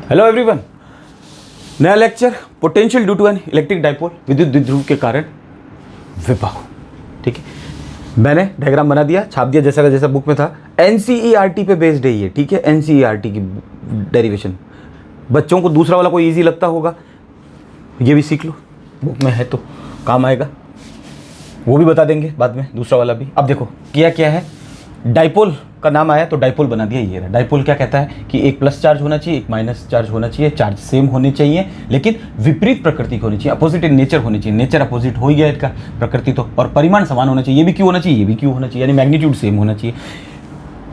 Hello everyone, नया lecture potential due to an electric dipole, विद्युत द्विध्रुव के कारण विभव। ठीक है, मैंने डायग्राम बना दिया, छाप दिया जैसा का जैसा बुक में था। एनसीईआरटी पे बेस्ड है ये। ठीक है, एनसीईआरटी की डेरिवेशन बच्चों को दूसरा वाला कोई इजी लगता होगा, ये भी सीख लो, बुक में है तो काम आएगा। वो भी बता देंगे बाद में, दूसरा वाला भी। अब देखो किया क्या है, डाइपोल का नाम आया तो डाइपोल बना दिया। ये रहा डाइपोल। क्या कहता है कि एक प्लस चार्ज होना चाहिए, एक माइनस चार्ज होना चाहिए, चार्ज सेम होने चाहिए लेकिन विपरीत प्रकृति की होनी चाहिए, अपोजिट इन नेचर होनी चाहिए। नेचर अपोजिट हो ही गया इसका, प्रकृति तो, और परिमाण समान होना चाहिए। ये भी क्यों होना चाहिए, ये भी क्यों होना चाहिए, यानी मैग्नीट्यूड सेम होना चाहिए।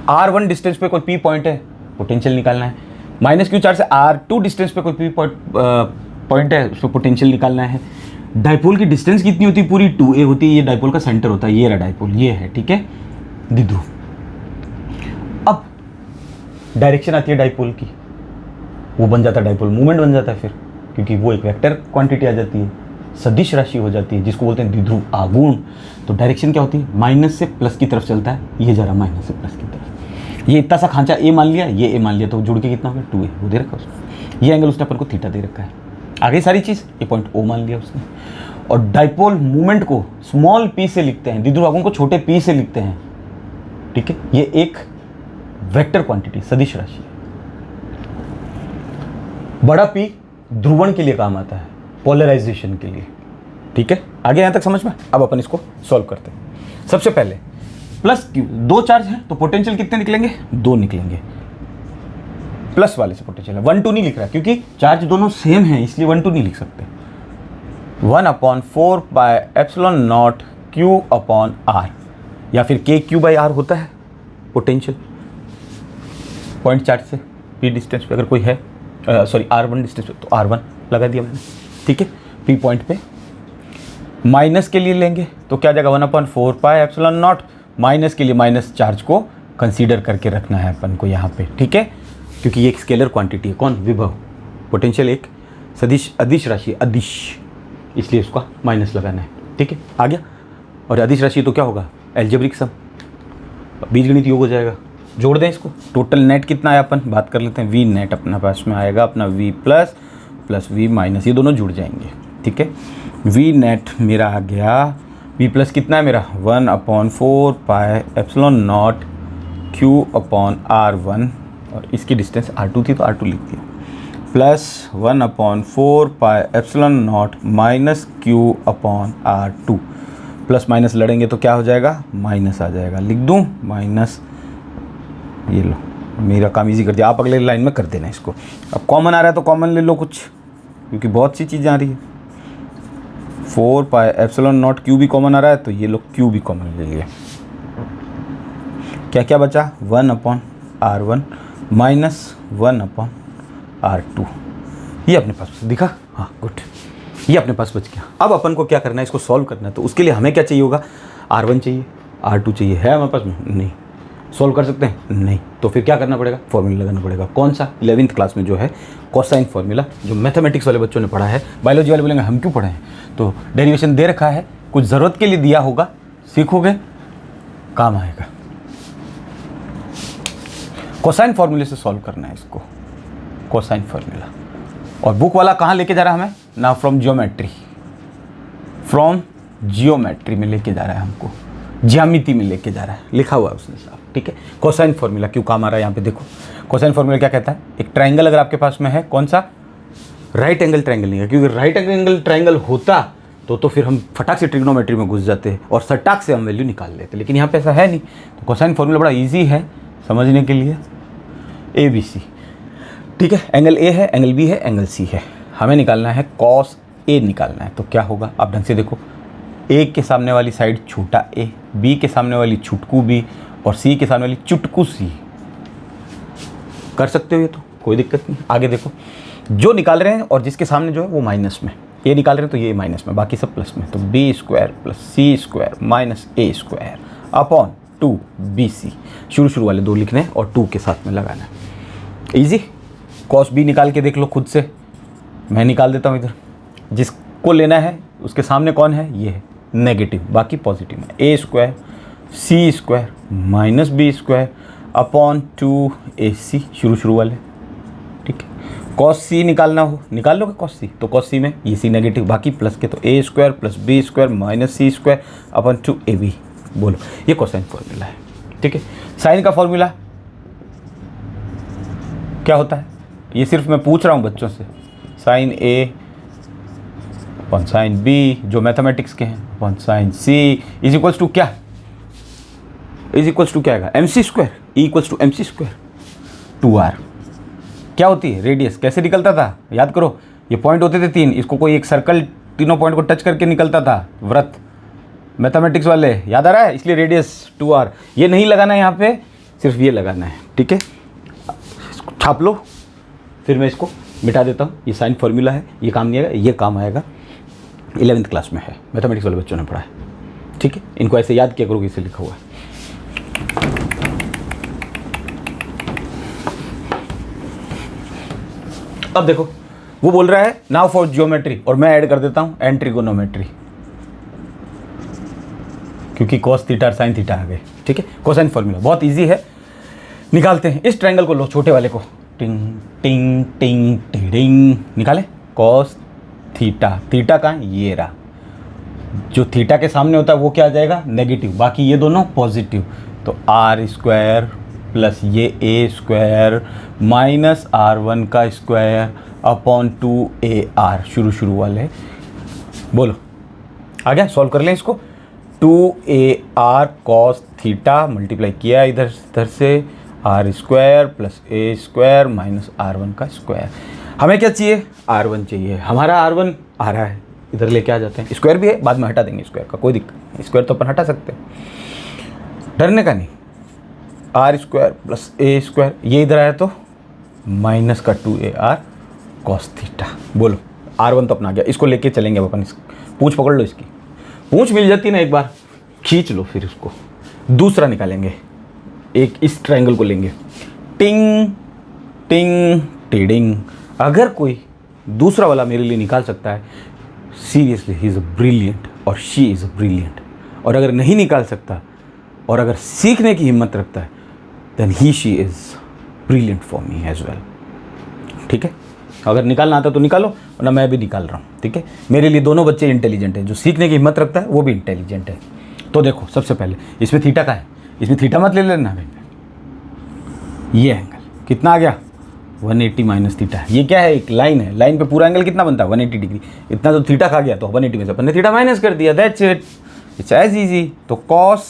R1 डिस्टेंस पे कोई P पॉइंट है, पोटेंशियल निकालना है। माइनस क्यू चार्ज से R2 डिस्टेंस पे कोई P पॉइंट है, उसको पोटेंशियल निकालना है। डाइपोल की डिस्टेंस कितनी होती है, पूरी 2a होती है। ये डाइपोल का सेंटर होता है, ये रहा डाइपोल, ये है। ठीक है, द्विध्रुव। अब डायरेक्शन आती है डाइपोल की, वो बन जाता है डाइपोल मूवमेंट बन जाता है फिर, क्योंकि वो एक वेक्टर क्वांटिटी आ जाती है, सदिश राशि हो जाती है, जिसको बोलते हैं द्विध्रुव आघूर्ण। तो डायरेक्शन क्या होती है, माइनस से प्लस की तरफ चलता है। ये जा रहा माइनस से प्लस की तरफ। ये इतना सा खांचा ए मान लिया, ये ए मान लिया, तो जुड़ के कितना हो गया 2a, वो दे रखा उसने। ये एंगल उसने अपन को थीटा दे रखा है। आगे सारी चीज़ ये पॉइंट ओ मान लिया उसने। और डाइपोल मूवमेंट को स्मॉल p से लिखते हैं, द्विध्रुव आघूर्ण को छोटे p से लिखते हैं। ठीक है, ये एक वेक्टर क्वांटिटी, सदिश राशि है। बड़ा P ध्रुवण के लिए काम आता है, पोलराइजेशन के लिए। ठीक है, आगे यहां तक समझ में। अब अपन इसको सॉल्व करते हैं। सबसे पहले प्लस क्यू, दो चार्ज है तो पोटेंशियल कितने निकलेंगे, 2 निकलेंगे। प्लस वाले से पोटेंशियल है, 1 2 नहीं लिख रहा क्योंकि चार्ज दोनों सेम है, इसलिए 1 2 नहीं लिख सकते। 1/4 पाई एप्सिलॉन नॉट Q/R, या फिर KQ/R होता है पोटेंशियल पॉइंट चार्ज से P डिस्टेंस पे अगर कोई है, सॉरी R1 डिस्टेंस पे, तो R1 लगा दिया मैंने। ठीक है, P पॉइंट पे। माइनस के लिए लेंगे तो क्या जाएगा, 1/4 पाई एप्सिलॉन नॉट। माइनस के लिए माइनस चार्ज को कंसीडर करके रखना है अपन को यहाँ पे। ठीक है, क्योंकि ये एक स्केलर क्वांटिटी है। कौन, विभव। पोटेंशियल एक सदिश अदिश राशि, अदिश, इसलिए उसका माइनस लगाना है। ठीक है, आ गया। और अदिश राशि तो क्या होगा, एल्जेब्रिक सम, बीजगणित योग हो जाएगा। जोड़ दें इसको, टोटल नेट कितना है अपन बात कर लेते हैं। वी नेट अपना पास में आएगा, अपना V plus plus V minus, ये दोनों जुड़ जाएंगे। ठीक है, वी नेट मेरा आ गया, V प्लस कितना है मेरा, 1/4 पाई एप्सिलॉन नॉट Q/R1, और इसकी डिस्टेंस R2 थी तो R2 लिख दिया, plus 1/4 pi epsilon not minus Q/R2। Plus minus लड़ेंगे तो क्या हो जाएगा, माइनस आ जाएगा। लिख दूँ माइनस, ये लो, मेरा काम इजी कर दिया। आप अगले लाइन में कर देना इसको। अब कॉमन आ रहा है तो कॉमन ले लो कुछ, क्योंकि बहुत सी चीज़ें आ रही है। 4 पाई एप्सिलॉन नॉट Q भी कॉमन आ रहा है, तो ये लो Q भी कॉमन ले लिया। क्या क्या बचा, 1/R1 माइनस 1/R2। ये अपने पास दिखा, हाँ गुड, ये अपने पास बच गया। अब अपन को क्या करना है, इसको सॉल्व करना है। तो उसके लिए हमें क्या चाहिए होगा, R1 चाहिए, R2 चाहिए। है हमारे पास में, नहीं। सॉल्व कर सकते हैं, नहीं। तो फिर क्या करना पड़ेगा, फॉर्मूला लगाना पड़ेगा। कौन सा, 11th क्लास में जो है कोसाइन फॉर्मूला, जो मैथमेटिक्स वाले बच्चों ने पढ़ा है। बायोलॉजी वाले बोलेंगे हम क्यों पढ़े हैं, तो डेरिवेशन दे रखा है, कुछ ज़रूरत के लिए दिया होगा, सीखोगे काम आएगा। कोसाइन फॉर्मूले से सॉल्व करना है इसको, कोसाइन फॉर्मूला। और बुक वाला कहाँ लेके जा रहा है हमें ना, फ्रॉम जियोमेट्री, फ्रॉम जियोमेट्री में लेके जा रहा है हमको, ज्यामिति में लेके जा रहा है, लिखा हुआ है उसने साहब। ठीक है, कोसाइन फॉर्मूला क्यों काम आ रहा है यहाँ पे देखो। कोसाइन फॉर्मूला क्या कहता है, एक ट्रायंगल अगर आपके पास में है, कौन सा, राइट एंगल ट्रायंगल नहीं है, क्योंकि राइट एंगल ट्रायंगल होता तो फिर हम फटाक से ट्रिग्नोमेट्री में घुस जाते हैं और सटाक से हम वैल्यू निकाल लेते, लेकिन यहाँ पे ऐसा है नहीं। तो कोसाइन फॉर्मूला बड़ा ईजी है समझने के लिए, ABC। ठीक है, एंगल A है, एंगल B है, एंगल C है, हमें निकालना है cos A निकालना है। तो क्या होगा, आप ढंग से देखो, A के सामने वाली साइड छोटा a, B के सामने वाली छुटकू b, और C के सामने वाली चुटकू c। कर सकते हो ये, तो कोई दिक्कत नहीं। आगे देखो, जो निकाल रहे हैं और जिसके सामने जो है वो माइनस में, A निकाल रहे हैं तो ये माइनस में, बाकी सब प्लस में। तो B² + C² minus A² upon 2BC। शुरू वाले 2 लिखने हैं और 2 के साथ में लगाना है। ईजी। cos B निकाल के देख लो खुद से, मैं निकाल देता हूँ इधर। जिसको लेना है उसके सामने कौन है, ये है नेगेटिव, बाकी पॉजिटिव में। A² C² minus B² upon 2AC, शुरू वाले। ठीक है, कॉस सी निकालना हो, निकाल लोगे कॉस सी, तो कॉस सी में ये सी नेगेटिव, बाकी प्लस के तो a square plus b square minus c square अपन 2ab। बोलो ये कोसाइन फॉर्मूला है, ठीक है। साइन का फॉर्मूला क्या होता है, ये सिर्फ मैं पूछ रहा हूँ बच्चों से, sine A upon sine B जो मैथमेटिक्स के हैं upon sine C is equals to क्या, इज इक्वल्स टू क्या आएगा, M C square, E equals to M C square 2r। क्या होती है रेडियस, कैसे निकलता था याद करो, ये पॉइंट होते थे 3, इसको कोई एक सर्कल तीनों पॉइंट को टच करके निकलता था वृत्त, मैथमेटिक्स वाले याद आ रहा है, इसलिए रेडियस 2r। ये नहीं लगाना है यहाँ पे, सिर्फ ये लगाना है, ठीक है। इसको छाप लो, फिर मैं इसको मिटा देता हूँ। ये साइन फॉर्मूला है, ये काम नहीं आएगा, ये काम आएगा, 11th क्लास में है, मैथमेटिक्स वाले बच्चों ने पढ़ा है, ठीक है। इनको ऐसे याद किया करो कि इसे लिखा हुआ है। अब देखो वो बोल रहा है नाउ फॉर ज्योमेट्री, और मैं ऐड कर देता हूं एंड ट्रिगोनोमेट्री, क्योंकि cos थीटा और sin थीटा आ गए, ठीक है। कोसाइन फॉर्मूला बहुत इजी है, निकालते हैं। इस ट्रायंगल को लो, छोटे वाले को, टिंग टिंग टिंग टिंग, निकाले cos थीटा, थीटा कहाँ, ये रहा, जो थीटा के सामने होता है वो क्या आ जाएगा, नेगेटिव, बाकी ये दोनों पॉजिटिव, तो आर स्क्वायर प्लस ये ए स्क्वायर माइनस R1 का स्क्वायर अपॉन 2AR, शुरू वाले। बोलो आ गया, सॉल्व कर लें इसको। 2AR cos थीटा मल्टीप्लाई किया इधर से आर स्क्वायर प्लस ए स्क्वायर माइनस R1 का स्क्वायर। हमें क्या चाहिए, R1 चाहिए, हमारा R1 आ रहा है, इधर लेके आ जाते हैं। स्क्वायर भी है, बाद में हटा देंगे स्क्वायर का, कोई दिक्कत नहीं, स्क्वायर तो अपन हटा सकते हैं, डरने का नहीं। आर स्क्वायर प्लस ए स्क्वायर, ये इधर आया तो माइनस का 2AR cos थीटा। बोलो R1 तो अपना आ गया, इसको लेके चलेंगे अब अपन, पूंछ पकड़ लो, इसकी पूंछ मिल जाती है ना एक बार, खींच लो, फिर उसको दूसरा निकालेंगे, एक इस ट्रायंगल को लेंगे, टिंग टिंग टिडिंग। अगर कोई दूसरा वाला मेरे लिए निकाल सकता है, seriously he is a brilliant और शी इज़ अ ब्रिलियंट। और अगर नहीं निकाल सकता और अगर सीखने की हिम्मत रखता है, देन ही she is brilliant for me as well, ठीक है। अगर निकालना आता तो निकालो, वरना मैं भी निकाल रहा हूँ, ठीक है। मेरे लिए दोनों बच्चे इंटेलिजेंट हैं, जो सीखने की हिम्मत रखता है वो भी इंटेलिजेंट है। तो देखो सबसे पहले इसमें थीटा का है, इसमें थीटा मत ले लेना भाई, ये एंगल कितना आ गया, 180 माइनस थीटा। ये क्या है, एक लाइन है, लाइन पे पूरा एंगल कितना बनता है, 180 डिग्री। इतना तो थीटा खा गया, तो 180 में से अपन ने थीटा माइनस कर दिया, that's it, it's as easy. तो cos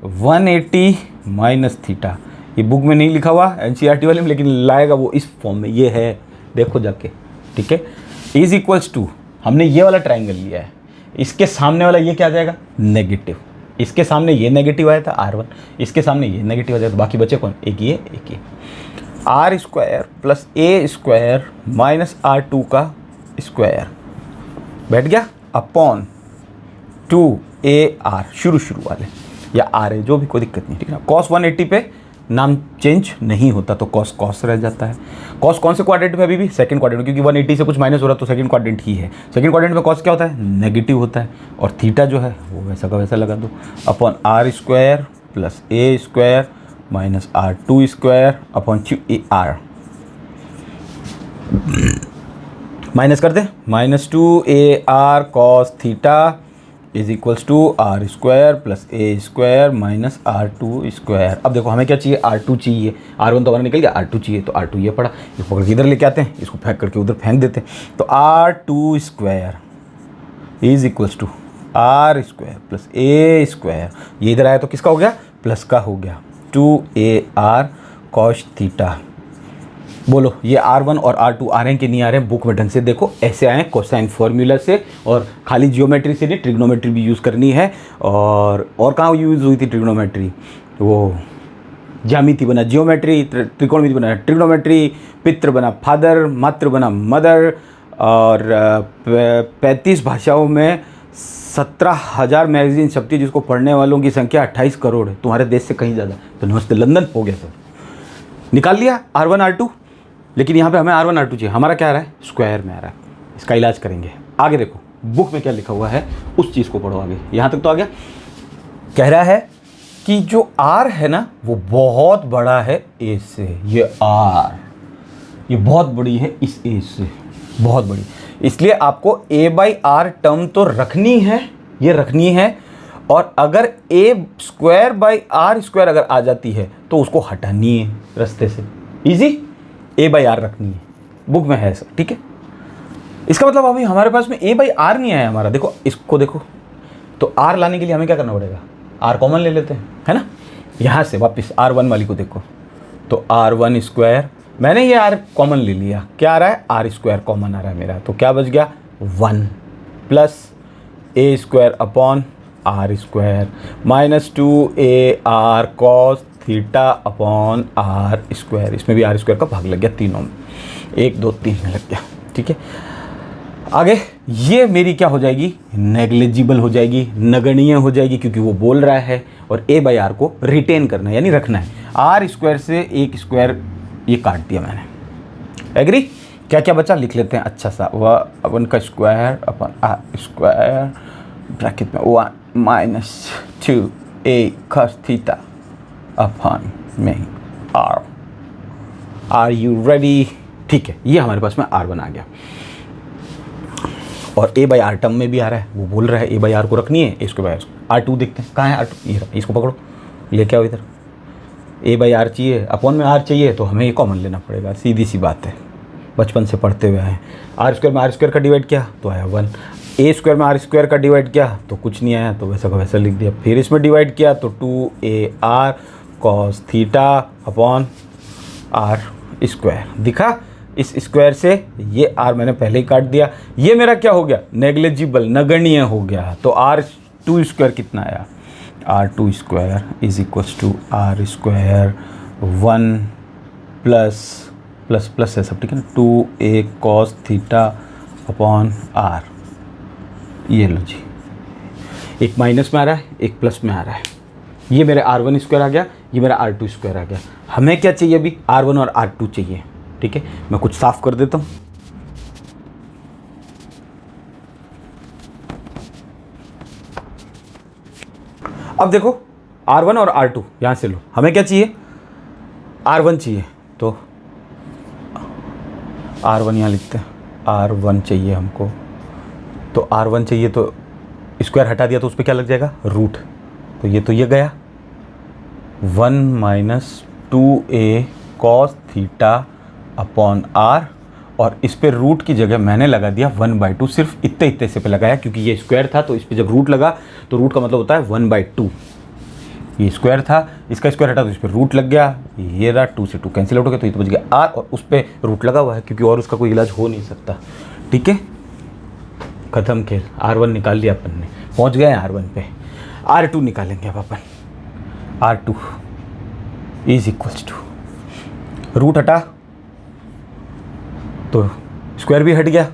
180 माइनस थीटा, ये बुक में नहीं लिखा हुआ एनसीईआरटी वाले में, लेकिन लाएगा वो इस फॉर्म में, ये है, देखो जाके, ठीक है। इज इक्वल्स टू, हमने ये वाला ट्रायंगल लिया है, इसके सामने वाला ये क्या आ जाएगा, नेगेटिव, इसके सामने ये नेगेटिव आया था R1, इसके सामने ये नेगेटिव आ जाएगा, तो बाकी बचे कौन, एक ये एक ये, आर स्क्वायर प्लस ए स्क्वायर माइनस R2 का स्क्वायर बैठ गया अपॉन 2AR, शुरू वाले, या आर है जो भी, कोई दिक्कत नहीं, ठीक है ना। cos 180 पे नाम चेंज नहीं होता, तो cos रह जाता है। cos कौन से क्वाड्रेंट में, अभी भी सेकंड क्वाड्रेंट, क्योंकि 180 से कुछ माइनस हो रहा है तो सेकंड क्वाड्रेंट ही है। सेकंड क्वाड्रेंट में cos क्या होता है, नेगेटिव होता है, और थीटा जो है वो वैसा का वैसा लगा दो, upon are square plus A square minus R2 square upon 2AR, minus कर दे, minus 2AR cos theta is equals to are square plus A square minus R2 square. अब देखो हमें क्या चाहिए, R2 चाहिए, R1 तो हमारा निकल गया, R2 चाहिए, तो R2 ये पड़ा, इसको पकड़ के इधर लेके आते हैं, इसको फेंक करके उधर फेंक देते हैं, तो R2 square is equals to are square plus A square, ये इधर आया तो किसका हो गया, प्लस का हो गया, 2AR cos थीटा। बोलो ये R1 और R2 आ रहे हैं कि नहीं आ रहे हैं, बुक में ढंग से देखो, ऐसे आए कोसाइन फॉर्मूला से, और खाली जियोमेट्री से नहीं, ट्रिग्नोमेट्री भी यूज़ करनी है। और कहाँ यूज़ हुई थी ट्रिग्नोमेट्री, वो ज्यामिति बना जियोमेट्री, त्रिकोणमिति बना ट्रिग्नोमेट्री, पितृ बना फादर, मातृ बना मदर, और 35 भाषाओं में 17,000 मैगजीन छपती है, जिसको पढ़ने वालों की संख्या 28 करोड़ है, तुम्हारे देश से कहीं ज़्यादा। तो नमस्ते लंदन हो गया सर, निकाल लिया R1 R2, लेकिन यहाँ पे हमें R1 R2 चाहिए, हमारा क्या आ रहा है, स्क्वायर में आ रहा है, इसका इलाज करेंगे। आगे देखो बुक में क्या लिखा हुआ है, उस चीज़ को पढ़ो आगे। यहाँ तक तो आ गया, कह रहा है कि जो R है ना वो बहुत बड़ा है A से, ये R, ये बहुत बड़ी है इस ए से, बहुत बड़ी, इसलिए आपको ए बाई आर टर्म तो रखनी है, ये रखनी है। और अगर ए स्क्वायर बाई आर स्क्वायर अगर आ जाती है तो उसको हटानी है रास्ते से, इजी। ए बाई आर रखनी है, बुक में है ऐसा, ठीक है। इसका मतलब अभी हमारे पास में ए बाई आर नहीं आया हमारा, देखो इसको देखो, तो आर लाने के लिए हमें क्या करना पड़ेगा, आर कॉमन ले लेते हैं, है ना। यहाँ से वापस आर वन वाली को देखो, तो आर वन स्क्वायर, मैंने ये आर कॉमन ले लिया, क्या आ रहा है, आर स्क्वायर कॉमन आ रहा है मेरा, तो क्या बच गया 1 plus A square upon are square minus 2 AR cos theta upon are square. इसमें भी आर स्क्वायर का भाग लग गया तीनों में, 1 2 3 में लग गया, ठीक है। आगे ये मेरी क्या हो जाएगी, नेग्लिजिबल हो जाएगी, नगण्य हो जाएगी, क्योंकि वो बोल रहा है और ए बाई आर को रिटेन करना है यानी रखना है। आर स्क्वायर से एक स्क्वायर ये काट दिया मैंने, एग्री। क्या क्या बचा लिख लेते हैं अच्छा सा, 1 का square upon R square bracket में 1 minus 2a cos theta upon में आर। आर यू रेडी, ठीक है। ये हमारे पास में R1 आ गया और ए बाई आर टर्म में भी आ रहा है, वो बोल रहा है ए बाई आर को रखनी है, इसको बाई R2 देखते हैं कहाँ है R2, ये इसको पकड़ो, लेके आओ इधर। ए बाई आर चाहिए, अपॉन में आर चाहिए, तो हमें ये कॉमन लेना पड़ेगा, सीधी सी बात है, बचपन से पढ़ते हुए आए। आर स्क्वायर में आर स्क्वायर का डिवाइड किया तो आया 1, ए स्क्वायर में आर स्क्वायर का डिवाइड किया तो कुछ नहीं आया, तो वैसा का वैसा लिख दिया। फिर इसमें डिवाइड किया तो 2AR cos theta upon are square, दिखा। इस स्क्वायर से ये आर मैंने पहले ही काट दिया, ये मेरा क्या हो गया, नेग्लिजिबल, नगण्य हो गया। तो R2 स्क्वायर कितना आया, R2 square is equals to are square 1 plus plus plus है सब, ठीक है ना, 2A cos theta upon are. ये लो जी, एक माइनस में आ रहा है, एक प्लस में आ रहा है। ये मेरा R1 स्क्वायर आ गया, ये मेरा R2 स्क्वायर आ गया। हमें क्या चाहिए अभी, R1 और R2 चाहिए, ठीक है। मैं कुछ साफ कर देता हूँ। अब देखो R1 और R2 यहां से लो, हमें क्या चाहिए, R1 चाहिए, तो R1 यहाँ लिखते हैं, R1 चाहिए हमको, तो R1 चाहिए तो स्क्वायर हटा दिया तो उस पर क्या लग जाएगा, रूट, तो ये गया 1 minus 2A cos theta upon R, और इस पे रूट की जगह मैंने लगा दिया 1/2, सिर्फ इतने से पे लगाया, क्योंकि ये स्क्वायर था तो इस पे जब रूट लगा तो रूट का मतलब होता है 1/2। ये स्क्वायर था, इसका स्क्वायर हटा तो इस पर रूट लग गया, ये रहा 2 से 2 कैंसिल आउट हो गया, तो ये तो बच गया आर, और उस पर रूट लगा हुआ है क्योंकि और उसका कोई इलाज हो नहीं सकता, ठीक है। खत्म खेल, R1 निकाल लिया अपन ने, पहुंच गए R1 पे। R2 निकालेंगे अब अपन, R2 is equals to, root हटा तो स्क्वायर भी हट गया,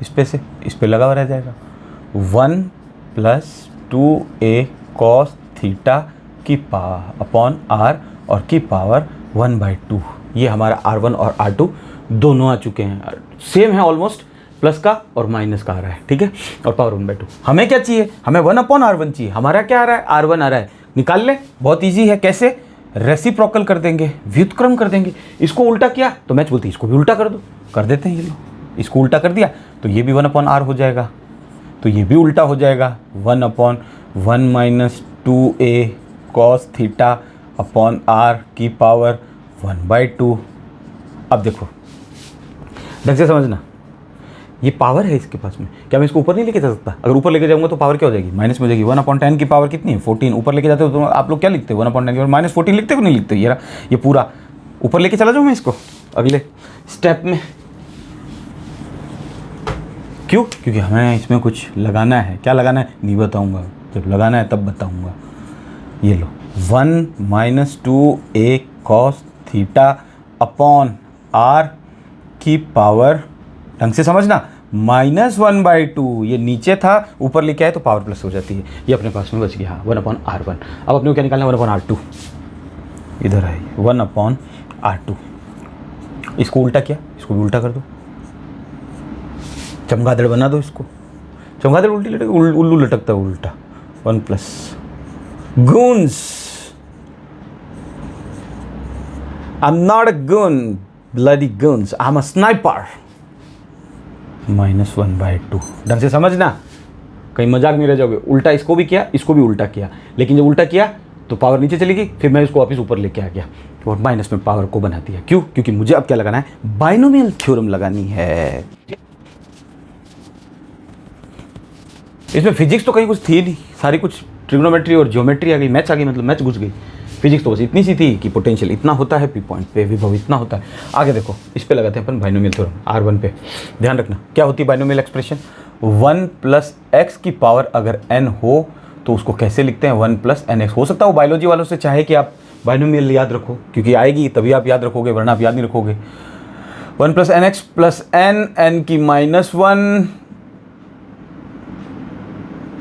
इस पे से इस पे लगा हुआ रह जाएगा, 1 प्लस 2A कॉस थीटा की पावर अपॉन आर और की पावर 1/2। ये हमारा R1 और R2 दोनों आ चुके हैं, सेम है ऑलमोस्ट, प्लस का और माइनस का आ रहा है, ठीक है, और पावर 1/2। हमें क्या चाहिए, हमें 1/R1 चाहिए। हमारा क्या आ रहा है, R1 आ रहा है, निकाल ले, बहुत ईजी है। कैसे, रेसिप्रोकल कर देंगे, व्युत्क्रम कर देंगे। इसको उल्टा किया तो मैच बोलती है इसको भी उल्टा कर दो, कर देते हैं ये लोग। इसको उल्टा कर दिया तो ये भी 1/R हो जाएगा, तो ये भी उल्टा हो जाएगा, 1/1 minus 2A cos theta upon R की पावर 1/2। अब देखो ढंग से समझना, ये पावर है इसके पास में, क्या मैं इसको ऊपर नहीं लेके जा सकता? अगर ऊपर लेके जाऊंगा तो पावर क्या हो जाएगी, माइनस में हो जाएगी। 1/10 की पावर कितनी है, 14। ऊपर लेके जाते हो तो आप लोग क्या लिखते हो, 1/10 की माइनस 14 लिखते हो, नहीं लिखते? ये पूरा ऊपर लेके चला जाऊँ मैं इसको अगले स्टेप में, क्यों? क्योंकि हमें इसमें कुछ लगाना है। क्या लगाना है नहीं बताऊंगा, जब लगाना है तब बताऊंगा। ये लो 1 minus 2A cos theta upon R की पावर, ढंग से समझना, -1/2। ये नीचे था, ऊपर लेके आए तो पावर प्लस हो जाती है। ये अपने पास में बच गया, हाँ 1/R1। अब अपने को क्या निकालना है, 1/R2। इधर है 1/R2। इसको उल्टा किया, इसको भी उल्टा कर दो, चमगादड़ बना दो इसको। चमगादड़ उल्टी लटक, उल्लू लटकता है उल्टा। 1 plus guns, I am not a gun, bloody guns, I am a sniper. -1/2 ढंग से समझना, कहीं मजाक नहीं रह जाओगे। उल्टा इसको भी किया, इसको भी उल्टा किया, लेकिन जब उल्टा किया तो पावर नीचे चली गई, फिर मैं इसको वापस ऊपर लेके आ गया और माइनस में पावर को बना दिया। क्यों? क्योंकि मुझे अब क्या लगाना है, बाइनोमियल थ्योरम लगानी है। इसमें फिजिक्स तो कहीं कुछ थी नहीं, सारी कुछ ट्रिग्नोमेट्री और ज्योमेट्री आ गई, मैथ्स आ गई, मतलब मैथ्स घुस गई। फिजिक्स तो बस इतनी सी थी कि पोटेंशियल इतना होता है, पी पॉइंट पे विभव इतना होता है। आगे देखो, इस पे लगाते हैं अपन बाइनोमियल थ्योरम R1 पे। ध्यान रखना क्या होती है बाइनोमियल एक्सप्रेशन, 1 + x की पावर अगर n हो तो उसको कैसे लिखते हैं, 1 + nx। हो सकता है वो बायोलॉजी वालों से चाहे कि आप बाइनोमियल याद रखो, क्योंकि आएगी तभी आप याद रखोगे, वरना आप याद नहीं रखोगे। 1 + nx + n की -1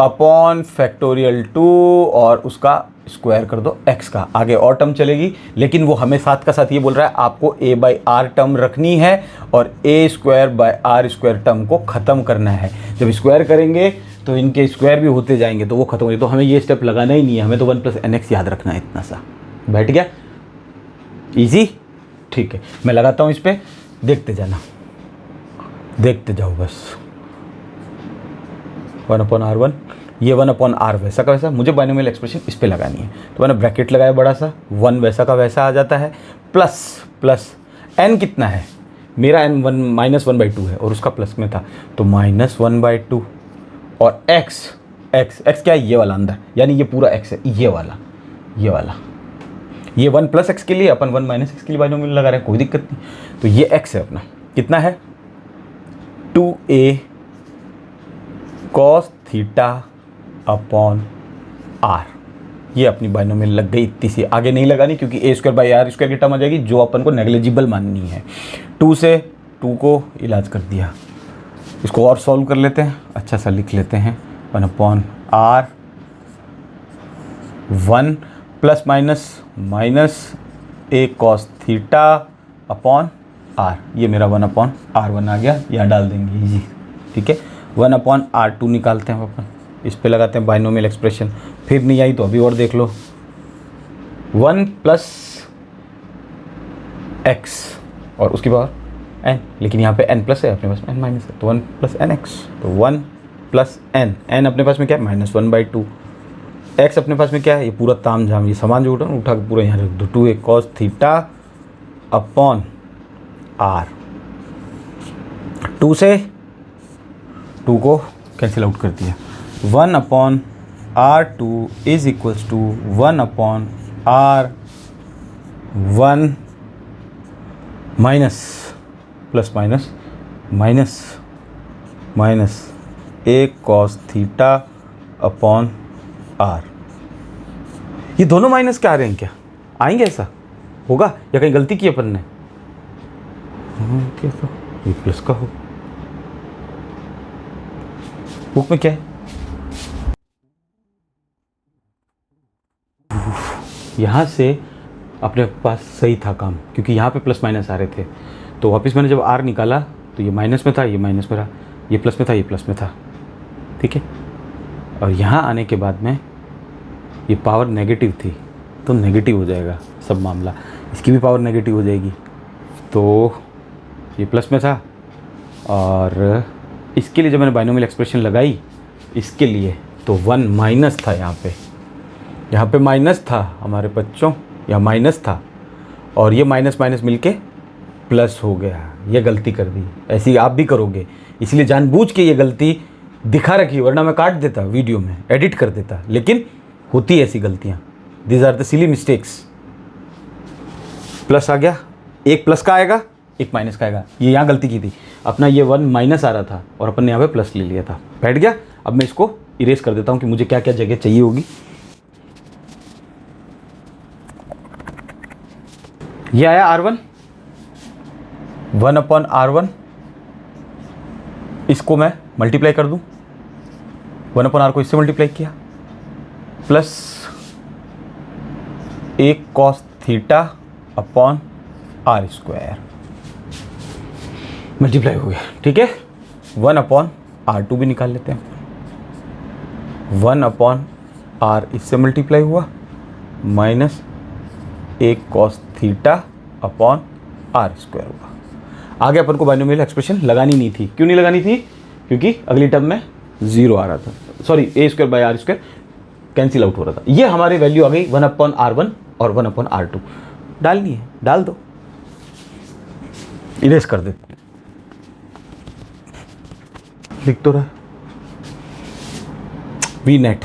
अपॉन फैक्टोरियल 2 और उसका स्क्वायर कर दो x का। आगे और टर्म चलेगी, लेकिन वो हमें साथ का साथ ये बोल रहा है आपको a/r टर्म रखनी है और a²/r² टर्म को ख़त्म करना है। जब स्क्वायर करेंगे तो इनके स्क्वायर भी होते जाएंगे, तो वो खत्म हो जाए। तो हमें ये स्टेप लगाना ही नहीं है, हमें तो 1 + nx याद रखना है, इतना सा। बैठ गया? इजी? ठीक है, मैं लगाता हूँ इस पर, देखते जाना, देखते जाओ बस। 1/r1, ये 1/r वैसा का वैसा, मुझे बाइनोमियल एक्सप्रेशन इस पे लगानी है, तो मैंने ब्रैकेट लगाया बड़ा सा, 1 वैसा का वैसा आ जाता है, प्लस n कितना है मेरा, n 1/2 है और उसका प्लस में था, तो -1/2 और x क्या है, ये वाला अंदर, यानी ये पूरा x है, ये वाला ये 1 + x के लिए अपन 1 - x के लिए बाइनोमियल लगा रहे हैं, कोई दिक्कत नहीं। तो ये x है अपना, कितना है, 2a cos θ/r। ये अपनी बाइनोमियल लग गई, इतनी सी, आगे नहीं लगानी क्योंकि a²/r² की टर्म आ जाएगी जो अपन को नेग्लिजिबल माननी है। 2 से 2 को इलाज कर दिया, इसको और सॉल्व कर लेते हैं, अच्छा सा लिख लेते हैं, 1/r 1 ± -a cos θ/r। ये मेरा 1/r1 आ गया, यहाँ डाल देंगे इजी, ठीक है। 1/r2 निकालते हैं अपन, इस पे लगाते हैं बाइनोमियल एक्सप्रेशन, फिर नहीं आई तो अभी और देख लो। 1 + x और उसकी पावर n, लेकिन यहाँ पे n प्लस है, अपने पास n माइनस है, तो 1 + nx, तो 1 + n अपने पास में क्या है, -1/2। x अपने पास में क्या है, ये पूरा ताम झाम, ये सामान जो उठा के पूरा यहाँ रख दो, 2a cos θ/r। 2 से 2 को कैंसिल आउट कर दिया, 1/r2 = 1/r1 minus plus minus a cos θ/r। ये दोनों माइनस क्या आ रहे हैं, क्या आएंगे, ऐसा होगा या कहीं गलती की अपन ने, क्या तो ये प्लस का हो, बुक में क्या है, यहाँ से अपने पास सही था काम, क्योंकि यहाँ पे प्लस माइनस आ रहे थे, तो वापस मैंने जब r निकाला तो ये माइनस में था, ये माइनस में रहा, ये प्लस में था, ये प्लस में था, ठीक है। और यहाँ आने के बाद में ये पावर नेगेटिव थी, तो नेगेटिव हो जाएगा सब मामला, इसकी भी पावर नेगेटिव हो जाएगी, तो ये प्लस में था। और इसके लिए जब मैंने बाइनोमियल एक्सप्रेशन लगाई इसके लिए, तो 1 माइनस था, यहाँ पे माइनस था हमारे बच्चों, यहाँ माइनस था, और ये माइनस मिलके प्लस हो गया, ये गलती कर दी, ऐसी आप भी करोगे, इसलिए जानबूझ के ये गलती दिखा रखी, वरना मैं काट देता वीडियो में, एडिट कर देता, लेकिन होती ऐसी गलतियाँ, these are the silly mistakes. Plus आ गया, एक प्लस का आएगा, एक माइनस का आएगा, ये यहाँ गलती की थी, अपना ये 1 माइनस आ रहा था और अपन ने यहाँ पे प्लस ले लिया था, बैठ गया। अब मैं इसको इरेज कर देता हूँ कि मुझे क्या क्या जगह चाहिए होगी। ये आया R1, 1/r1, इसको मैं मल्टीप्लाई कर दूं, 1/r को इससे मल्टीप्लाई किया, plus a cos θ/r², multiply हो गया, ठीक है। 1/r2 भी निकाल लेते हैं, 1/r इससे मल्टीप्लाई हुआ, minus a cos θ/r², R square होगा। आगे अपन को बाइनोमियल एक्सप्रेशन लगानी नहीं थी। क्यों नहीं लगानी थी? क्योंकि अगली टर्म में 0 आ रहा था, sorry A square by R square cancel out हो रहा था। ये हमारी वैल्यू आ गई 1/r1 और 1/r2। डालनी है, डाल दो, इरेज कर दे, लिख तो रहा है V net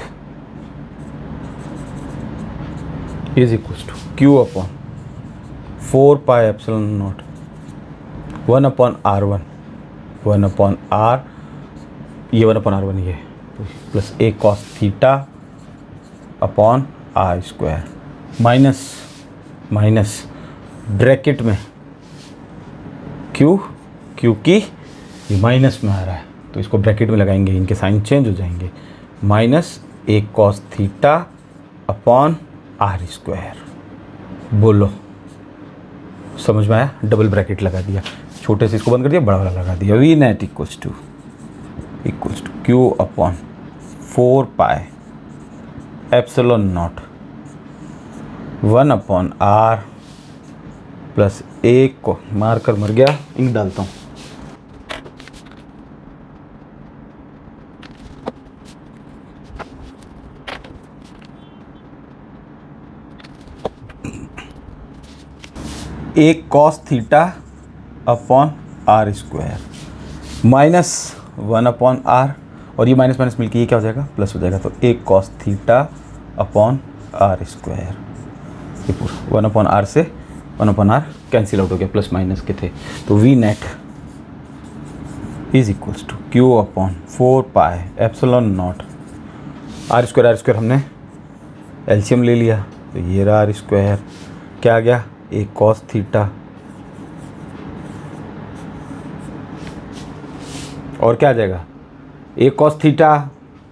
is equal to q upon 4πε0 1/r1 1/r, ये 1/r1 ये plus a cos theta upon are square minus minus bracket में क्यू, क्योंकि ये माइनस में आ रहा है तो इसको ब्रैकेट में लगाएंगे, इनके साइन चेंज हो जाएंगे, minus A cos theta upon are square. बोलो समझ में आया? डबल ब्रैकेट लगा दिया, छोटे से इसको बंद कर दिया, बड़ा वाला लगा दिया। V net equals to q upon 4πε0 1/r plus a को मार कर मर गया, इंक डालता हूँ। A cos theta upon are square minus 1/r, और ये माइनस माइनस मिलके ये क्या हो जाएगा? प्लस हो जाएगा। तो a cos theta upon are square, ये पूरा 1/r से 1/r कैंसिल आउट हो गया, प्लस माइनस के थे। तो V net is equals to q upon 4πε0 r square हमने एलसीएम ले लिया, तो ये रहा आर स्क्वायर, क्या आ गया? ए कॉस थीटा और क्या आ जाएगा? ए cos theta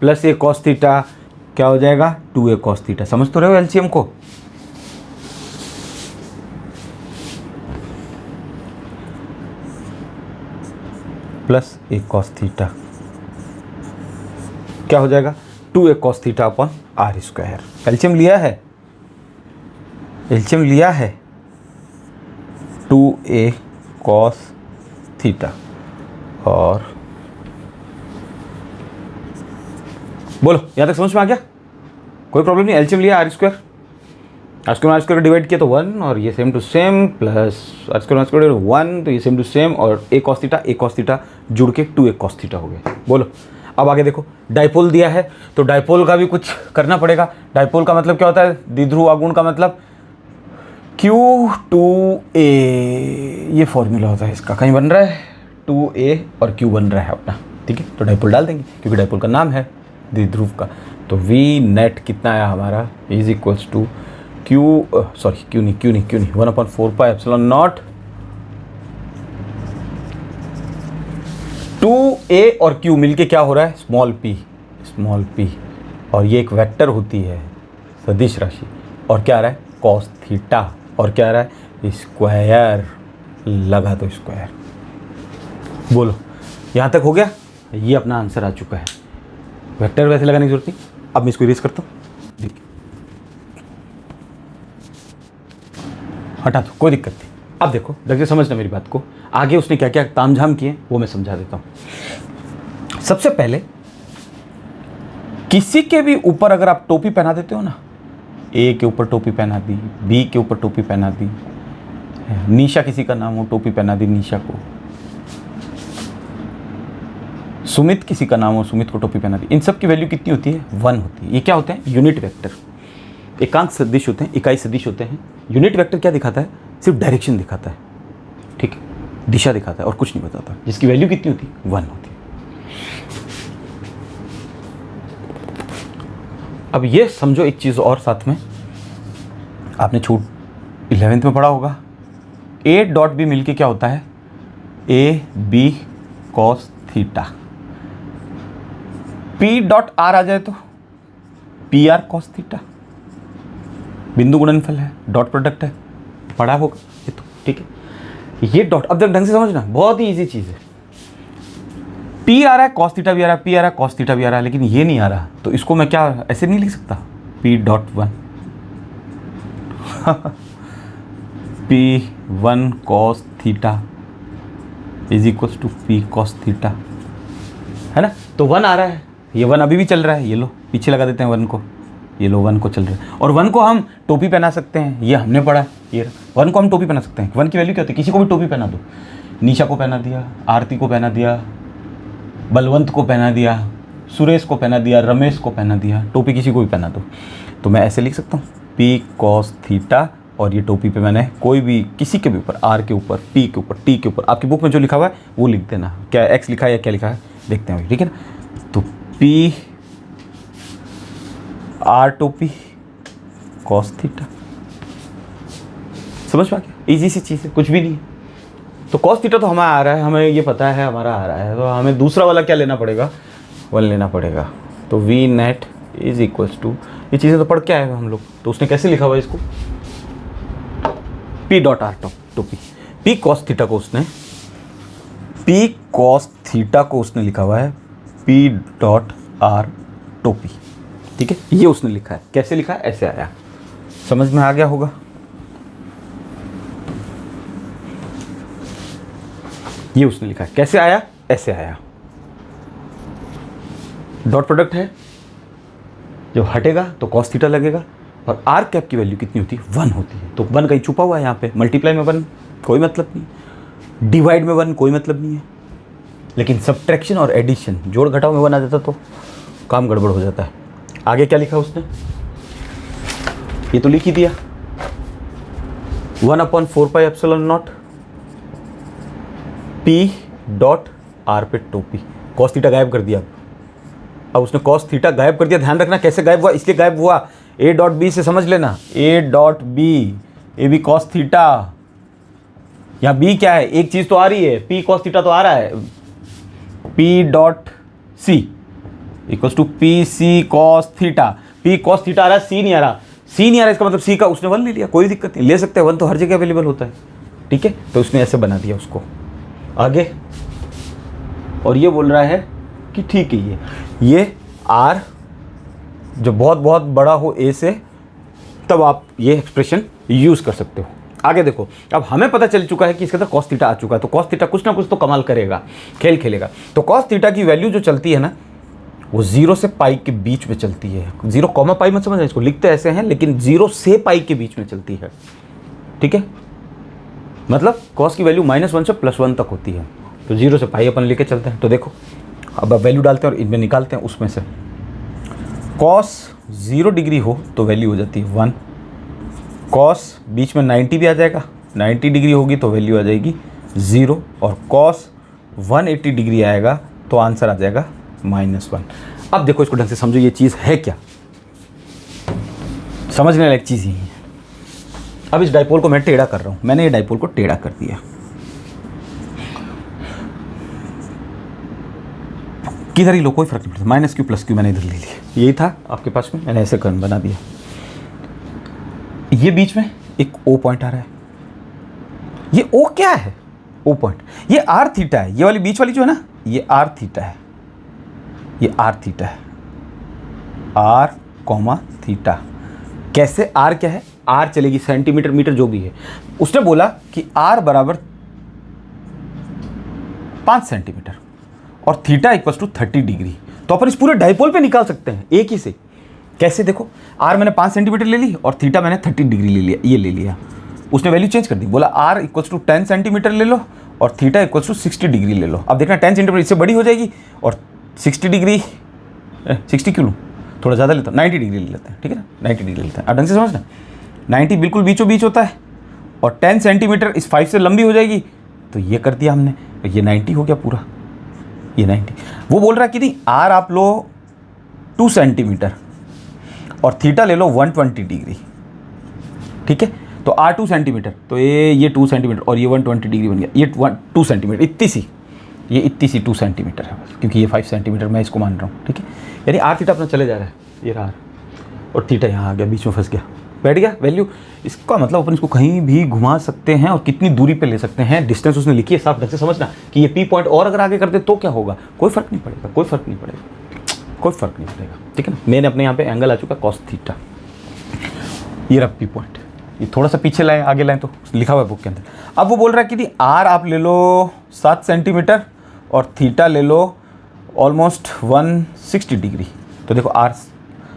plus a cos theta क्या हो जाएगा? 2a cos theta. समझ तो रहे हो एलसीएम को? प्लस ए कॉस थीटा क्या हो जाएगा? 2a cos theta upon are square. LCM लिया है, एलसीएम लिया है 2a कॉस थीटा, और बोलो यहाँ तक समझ में आ गया? कोई प्रॉब्लम नहीं। एलसीएम लिया आर स्क्वायर डिवाइड किया तो 1, और ये same to same, plus R square 1, तो ये सेम टू सेम, और ए कॉस थीटा जुड़ के 2a कॉस थीटा हो गया। बोलो अब आगे देखो, डाइपोल दिया है तो डाइपोल का भी कुछ करना पड़ेगा। डाइपोल का मतलब क्या होता है? द्विध्रुव आघूर्ण का मतलब Q2a, ये फॉर्मूला होता है इसका, कहीं बन रहा है 2a और Q बन रहा है अपना, ठीक है। तो डाइपोल डाल देंगे क्योंकि डाइपोल का नाम है द्विध्रुव का। तो वी नेट कितना आया हमारा? इज इक्वल्स टू क्यू नहीं 1/4πε0 2a और Q मिलके क्या हो रहा है? स्मॉल p, और ये एक वेक्टर होती है सदिश राशि, और क्या आ रहा है? कॉस थीटा, और क्या आ रहा है? स्क्वायर, लगा दो स्क्वायर। बोलो यहाँ तक हो गया? ये अपना आंसर आ चुका है। वेक्टर वैसे लगाने की जरूरत नहीं। अब मैं इसको इरेज करता हूँ, हटा दो, कोई दिक्कत नहीं। अब देखो देखिए, समझना मेरी बात को। आगे उसने क्या क्या तामझाम किए वो मैं समझा देता हूँ। सबसे पहले किसी के भी ऊपर अगर आप टोपी पहना देते हो ना, ए के ऊपर टोपी पहना दी, बी के ऊपर टोपी पहना दी, निशा किसी का नाम हो, टोपी पहना दी निशा को, सुमित किसी का नाम हो, सुमित को टोपी पहना दी, इन सब की वैल्यू कितनी होती है? 1 होती है। ये क्या होते हैं? यूनिट वेक्टर, एकांक सदिश होते हैं, इकाई सदिश होते हैं। यूनिट वेक्टर क्या दिखाता है? सिर्फ डायरेक्शन दिखाता है, ठीक है, दिशा दिखाता है और कुछ नहीं बताता, जिसकी वैल्यू कितनी होती है? 1 होती है। अब ये समझो एक चीज़ और साथ में, आपने छूट 11th में पढ़ा होगा, ए डॉट बी मिलके क्या होता है? A b cos theta. P dot R आ जाए तो पी आर कॉस थीटा। बिंदु गुणनफल है, डॉट प्रोडक्ट है, पढ़ा होगा ये तो, ठीक है। ये डॉट, अब ढंग से समझना, बहुत ही इजी चीज़ है। पी आ रहा है, कॉस थीटा भी आ रहा है, पी आ रहा है, कॉस थीटा भी आ रहा है, लेकिन ये नहीं आ रहा, तो इसको मैं क्या ऐसे नहीं लिख सकता? P dot 1 P1 cos theta is equals to P cos theta, है ना। तो 1 आ रहा है, ये 1 अभी भी चल रहा है, ये लो पीछे लगा देते हैं 1 को, ये लो 1 को चल रहा है। और 1 को हम टोपी पहना सकते हैं, ये हमने पढ़ा, ये 1 को हम टोपी पहना सकते हैं। 1 की वैल्यू क्या होती है, किसी को भी टोपी पहना दो, निशा को पहना दिया, आरती को पहना दिया, बलवंत को पहना दिया, सुरेश को पहना दिया, रमेश को पहना दिया, टोपी किसी को भी पहना दो। तो मैं ऐसे लिख सकता हूँ P cos थीटा, और ये टोपी पे मैंने कोई भी किसी के भी ऊपर, R के ऊपर, P के ऊपर, T के ऊपर, आपकी बुक में जो लिखा हुआ है वो लिख देना, क्या X लिखा है या क्या लिखा है देखते हैं अभी, ठीक है ना। तो P R टोपी cos थीटा, समझ में आ गया, ईजी सी चीज़ है, कुछ भी नहीं है। तो cos थीटा तो हमारा आ रहा है, हमें ये पता है हमारा आ रहा है, तो हमें दूसरा वाला क्या लेना पड़ेगा, 1 लेना पड़ेगा। तो V net is equals to, ये चीज़ें तो पढ़ के आए हैं हम लोग, तो उसने कैसे लिखा हुआ है इसको, P डॉट आर टोपी, P cos थीटा को उसने, P cos थीटा को उसने लिखा हुआ है P डॉट आर टोपी, ठीक है, ये उसने लिखा है। कैसे लिखा है, ऐसे आया, समझ में आ गया होगा। ये उसने लिखा है, कैसे आया, ऐसे आया। डॉट प्रोडक्ट है, जो हटेगा तो cos थीटा लगेगा, और आर कैप की वैल्यू कितनी होती है, 1 होती है। तो 1 कहीं छुपा हुआ है यहाँ पे, मल्टीप्लाई में 1 कोई मतलब नहीं, डिवाइड में 1 कोई मतलब नहीं है, लेकिन सब्ट्रैक्शन और एडिशन, जोड़ घटाव में 1 आ जाता तो काम गड़बड़ हो जाता है। आगे क्या लिखा उसने, ये तो लिख ही दिया, 1/4πε0 P डॉट आर पे टोपी, cos थीटा गायब कर दिया। अब उसने cos थीटा गायब कर दिया, ध्यान रखना कैसे गायब हुआ, इसलिए गायब हुआ A डॉट बी से, समझ लेना A dot B, A B cos theta, यहाँ B क्या है, एक चीज़ तो आ रही है, P cos थीटा तो आ रहा है, P dot C equals to P C cos theta, P cos theta आ रहा है, C नहीं आ रहा, C नहीं आ रहा, इसका मतलब C का उसने 1 ले लिया, कोई दिक्कत नहीं, ले सकते हैं 1 तो हर जगह अवेलेबल होता है, ठीक है। तो उसने ऐसे बना दिया उसको आगे, और ये बोल रहा है कि ठीक है ये R जो बहुत बहुत बड़ा हो A से, तब आप ये एक्सप्रेशन यूज़ कर सकते हो। आगे देखो, अब हमें पता चल चुका है कि इसके अंदर cos थीटा आ चुका है, तो cos थीटा कुछ ना कुछ तो कमाल करेगा, खेल खेलेगा। तो cos थीटा की वैल्यू जो चलती है ना, वो 0 से पाई के बीच में चलती है। 0 कॉमा पाई मत समझना, इसको लिखते ऐसे हैं, लेकिन 0 से पाई के बीच में चलती है, ठीक है। मतलब cos की वैल्यू -1 से +1 तक होती है, तो 0 से पाई अपन लेके चलते हैं। तो देखो अब वैल्यू डालते हैं और इनमें निकालते हैं, उसमें से cos 0 डिग्री हो तो वैल्यू हो जाती है 1, cos बीच में 90 भी आ जाएगा, 90 डिग्री होगी तो वैल्यू आ जाएगी 0, और cos 180 डिग्री आएगा तो आंसर आ जाएगा -1। अब देखो इसको ढंग से समझो, ये चीज़ है क्या, समझने लायक चीज़ ही है। अब इस डाइपोल को मैं टेढ़ा कर रहा हूँ, मैंने ये डाइपोल को टेढ़ा कर दिया, किधर ही लो कोई फर्क नहीं पड़ता, -q +q मैंने इधर ले लिया, यही था आपके पास में, मैंने ऐसे कर्न बना दिया। ये बीच में एक O पॉइंट आ रहा है, ये O क्या है, O पॉइंट, ये R थीटा है, ये वाली बीच वाली जो है ना, ये R थीटा है, ये R थीटा है, R कॉमा थीटा। कैसे, R क्या है, R चलेगी सेंटीमीटर मीटर जो भी है, उसने बोला कि R बराबर 5 सेंटीमीटर और थीटा इक्वल्स टू 30 डिग्री। तो अपन इस पूरे डाइपोल पे निकाल सकते हैं एक ही से। कैसे, देखो R मैंने 5 सेंटीमीटर ले ली और थीटा मैंने 30 डिग्री ले लिया, ये ले लिया, उसने वैल्यू चेंज कर दी, बोला R इक्वल्स टू 10 सेंटीमीटर ले लो और थीटा इक्वल्स टू 60 डिग्री ले लो। अब देखना 10 सेंटीमीटर इससे बड़ी हो जाएगी और 60 डिग्री 60 क्यों लूँ, थोड़ा ज़्यादा लेता हूँ, 90 डिग्री ले लेते हैं, ठीक है ना, 90 डिग्री लेते हैं। अब ढंग से समझना, 90 बिल्कुल बीचों बीच होता है और 10 सेंटीमीटर इस 5 से लंबी हो जाएगी, तो ये कर दिया हमने, ये 90 हो गया पूरा, ये 90। वो बोल रहा है कि नहीं, R आप लो 2 सेंटीमीटर और थीटा ले लो 120 डिग्री, ठीक है। तो R 2 सेंटीमीटर, तो ये 2 सेंटीमीटर और ये 120 डिग्री बन गया, ये 2 सेंटीमीटर, इतनी सी, ये इतनी सी 2 सेंटीमीटर है बस, क्योंकि ये 5 सेंटीमीटर मैं इसको मान रहा हूँ, ठीक है। यानी R थीटा अपना चले जा रहा है, ये रहा R, और थीटा यहाँ आ गया, बीच में फंस गया, बैठ गया वैल्यू। इसका मतलब अपन इसको कहीं भी घुमा सकते हैं और कितनी दूरी पे ले सकते हैं, डिस्टेंस उसने लिखी है, साफ ढंग से समझना कि ये P पॉइंट और अगर आगे कर दे तो क्या होगा, कोई फर्क नहीं पड़ेगा, कोई फर्क नहीं पड़ेगा, कोई फर्क नहीं पड़ेगा, ठीक है ना। मैंने अपने यहाँ पे एंगल आ चुका cos थीटा, ये रहा P पॉइंट, ये थोड़ा सा पीछे लाएं, आगे लाएं, तो लिखा हुआ है बुक के अंदर। अब वो बोल रहा है कि आर आप ले लो 7 सेंटीमीटर और थीटा ले लो ऑलमोस्ट 160 डिग्री। तो देखो आर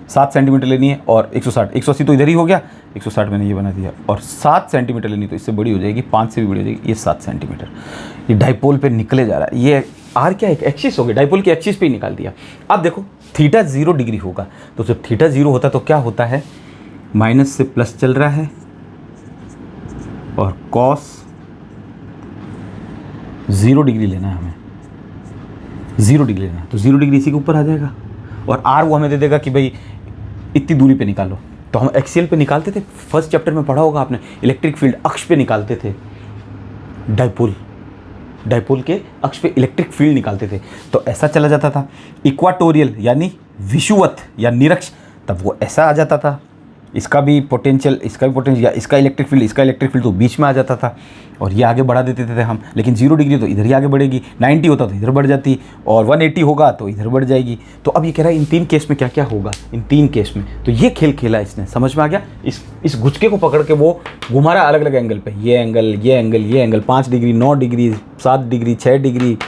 7 सेंटीमीटर लेनी है और 160, 180 तो इधर ही हो गया, 160 मैंने ये बना दिया, और 7 सेंटीमीटर लेनी तो इससे बड़ी हो जाएगी, 5 से भी बड़ी हो जाएगी, ये 7 सेंटीमीटर। ये डाइपोल पे निकले जा रहा है। ये आर क्या एक एक्सिस हो गया, डाइपोल की एक्सिस पे ही निकाल दिया। अब देखो थीटा 0 डिग्री होगा, तो जब थीटा 0 होता है तो क्या होता है, माइनस से प्लस चल रहा है और कॉस 0 डिग्री लेना है हमें, 0 डिग्री लेना है, तो 0 डिग्री इसी के ऊपर आ जाएगा। और आर वो हमें दे देगा कि भाई इतनी दूरी पे निकालो। तो हम एक्सियल पे निकालते थे, फर्स्ट चैप्टर में पढ़ा होगा आपने, इलेक्ट्रिक फील्ड अक्ष पे निकालते थे, डाइपोल के अक्ष पे इलेक्ट्रिक फील्ड निकालते थे। तो ऐसा चला जाता था, इक्वाटोरियल यानी विषुवत या निरक्ष, तब वो ऐसा आ जाता था, इसका भी पोटेंशियल, इसका भी पोटेंशियल, या इसका इलेक्ट्रिक फील्ड तो बीच में आ जाता था और ये आगे बढ़ा देते थे हम। लेकिन 0 डिग्री तो इधर ही आगे बढ़ेगी, 90 होता तो इधर बढ़ जाती, और 180 होगा तो इधर बढ़ जाएगी। तो अब ये कह रहा है इन 3 केस में क्या क्या होगा, इन 3 केस में। तो ये खेल खेला इसने, समझ में आ गया। इस गुच्छके को पकड़ के वो घुमा रहा अलग अलग एंगल पे, ये एंगल, ये एंगल, ये angle, 5 degree, 9 degree, 7 degree, 6 degree,